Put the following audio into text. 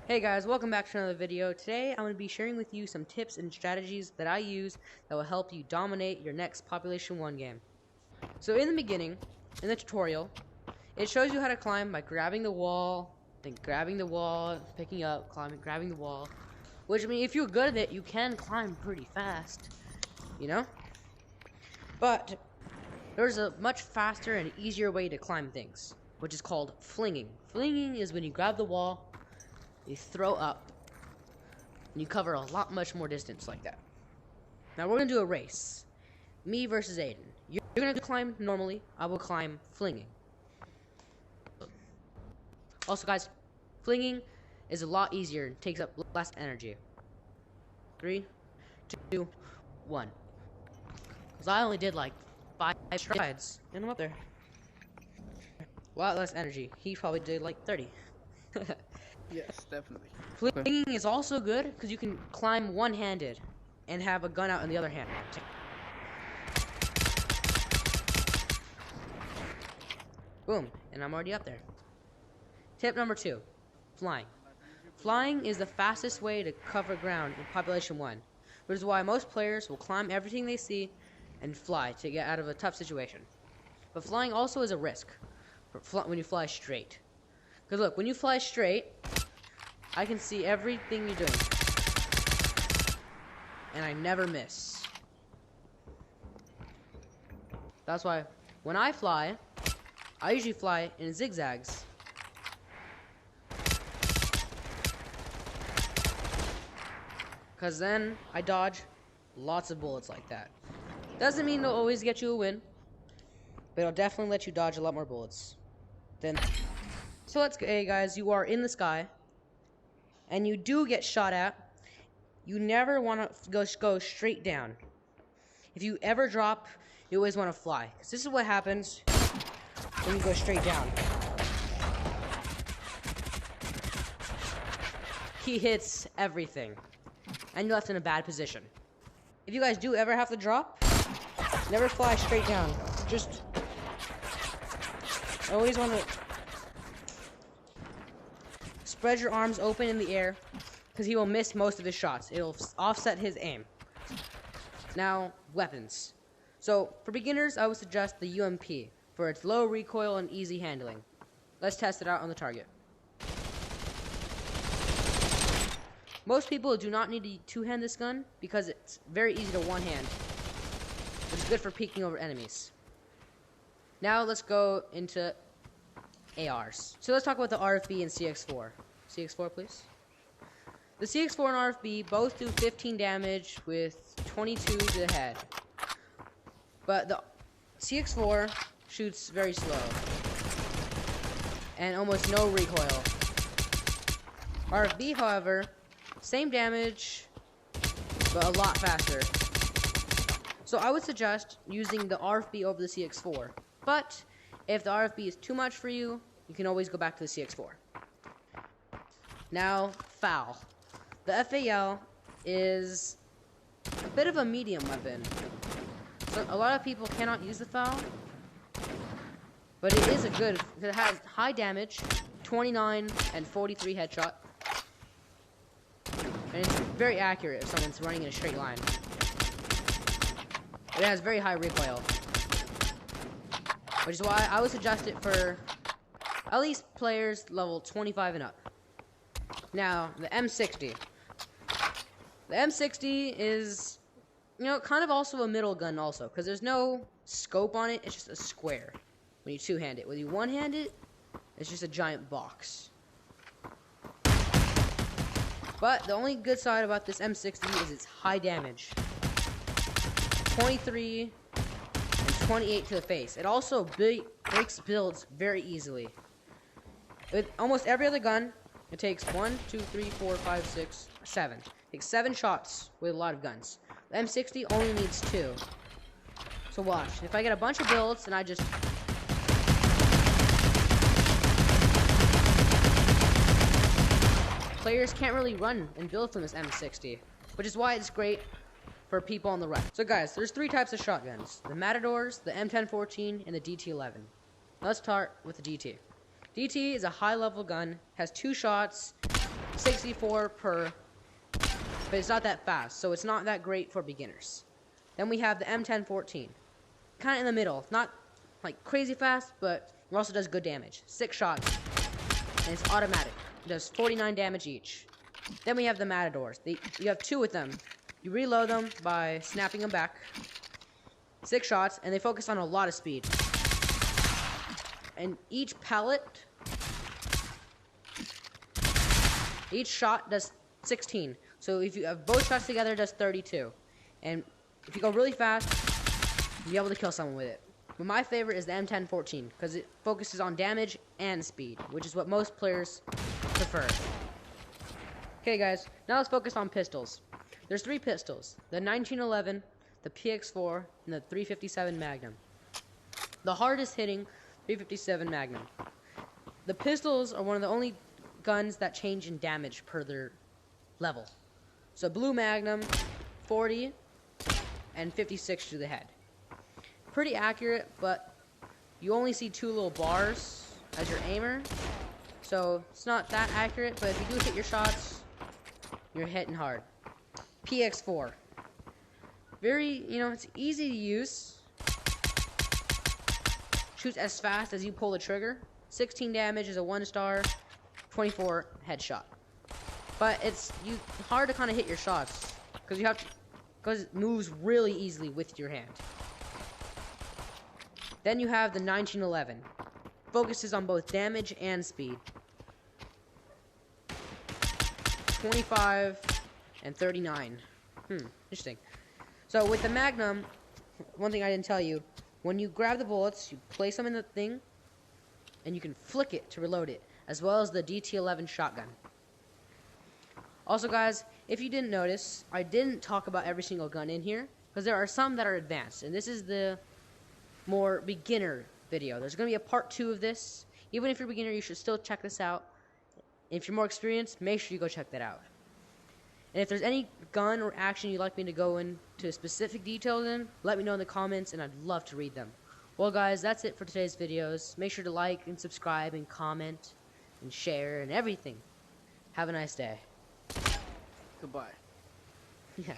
Hey guys, welcome back to another video. Today I'm going to be sharing with you some tips and strategies that I use that will help you dominate your next Population 1 game. So in the beginning, in the tutorial, it shows you how to climb by grabbing the wall, then grabbing the wall, picking up, climbing, grabbing the wall. Which, I mean, if you're good at it, you can climb pretty fast, you know? But there's a much faster and easier way to climb things, which is called flinging. Flinging is when you grab the wall, you throw up, and you cover a lot much more distance like that. Now we're gonna do a race, me versus Aiden. You're gonna climb normally. I will climb flinging. Also, guys, flinging is a lot easier and takes up less energy. 3, 2, 1. Cause I only did like 5 strides, and I'm up there. A lot less energy. He probably did like 30. Yes, definitely. Flinging is also good because you can climb one-handed and have a gun out in the other hand. Boom, and I'm already up there. Tip number 2, flying. Flying is the fastest way to cover ground in Population 1, which is why most players will climb everything they see and fly to get out of a tough situation. But flying also is a risk when you fly straight. Because look, when you fly straight, I can see everything you're doing. And I never miss. That's why when I fly, I usually fly in zigzags. Because then I dodge lots of bullets like that. Doesn't mean it'll always get you a win, but it'll definitely let you dodge a lot more bullets. So let's go, hey guys, you are in the sky, and you do get shot at. You never want to go straight down. If you ever drop, you always want to fly, because this is what happens when you go straight down. He hits everything, and you're left in a bad position. If you guys do ever have to drop, never fly straight down. Just always want to spread your arms open in the air, because he will miss most of his shots. It'll offset his aim. Now, weapons. So, for beginners, I would suggest the UMP, for its low recoil and easy handling. Let's test it out on the target. Most people do not need to two-hand this gun, because it's very easy to one-hand. It's good for peeking over enemies. Now, let's go into ARs. So let's talk about the RFB and CX4. CX4, please. The CX4 and RFB both do 15 damage with 22 to the head. But the CX4 shoots very slow and almost no recoil. RFB, however, same damage, but a lot faster. So I would suggest using the RFB over the CX4. But if the RFB is too much for you, you can always go back to the CX4. Now, FAL. The FAL is a bit of a medium weapon. So a lot of people cannot use the FAL, but it is a good, it has high damage, 29 and 43 headshot. And it's very accurate if someone's running in a straight line. It has very high recoil, which is why I would suggest it for at least players level 25 and up. Now, the M60. The M60 is, you know, kind of also a middle gun also, because there's no scope on it, it's just a square when you two-hand it. When you one-hand it, it's just a giant box. But the only good side about this M60 is its high damage. 23 and 28 to the face. It also breaks builds very easily. With almost every other gun, it takes 1, 2, 3, 4, 5, 6, 7. It takes 7 shots with a lot of guns. The M60 only needs 2. So watch. If I get a bunch of builds and I just... Players can't really run and build from this M60, which is why it's great for people on the right. So guys, there's 3 types of shotguns. The Matadors, the M1014, and the DT11. Let's start with the DT. DT is a high-level gun, has 2 shots, 64 per, but it's not that fast, so it's not that great for beginners. Then we have the M1014, kind of in the middle, not like crazy fast, but it also does good damage. 6 shots, and it's automatic. It does 49 damage each. Then we have the Matadors. You have 2 with them. You reload them by snapping them back. 6 shots, and they focus on a lot of speed. And each pellet, each shot does 16. So if you have both shots together, it does 32. And if you go really fast, you'll be able to kill someone with it. But my favorite is the M1014, because it focuses on damage and speed, which is what most players prefer. Okay guys, now let's focus on pistols. There's 3 pistols, the 1911, the PX4, and the 357 Magnum. The hardest hitting 357 Magnum. The pistols are one of the only guns that change in damage per their level. So blue Magnum, 40, and 56 to the head. Pretty accurate, but you only see 2 little bars as your aimer. So it's not that accurate, but if you do hit your shots, you're hitting hard. PX4. Very, it's easy to use. Shoots as fast as you pull the trigger. 16 damage is a 1-star, 24 headshot. But it's hard to kind of hit your shots because it moves really easily with your hand. Then you have the 1911. Focuses on both damage and speed. 25 and 39. Interesting. So with the Magnum, one thing I didn't tell you, when you grab the bullets, you place them in the thing, and you can flick it to reload it, as well as the DT11 shotgun. Also guys, if you didn't notice, I didn't talk about every single gun in here, because there are some that are advanced, and this is the more beginner video. There's going to be a part 2 of this. Even if you're a beginner, you should still check this out. And if you're more experienced, make sure you go check that out. And if there's any gun or action you'd like me to go into specific details in, let me know in the comments, and I'd love to read them. Well guys, that's it for today's videos. Make sure to like and subscribe and comment and share and everything. Have a nice day. Goodbye. Yeah.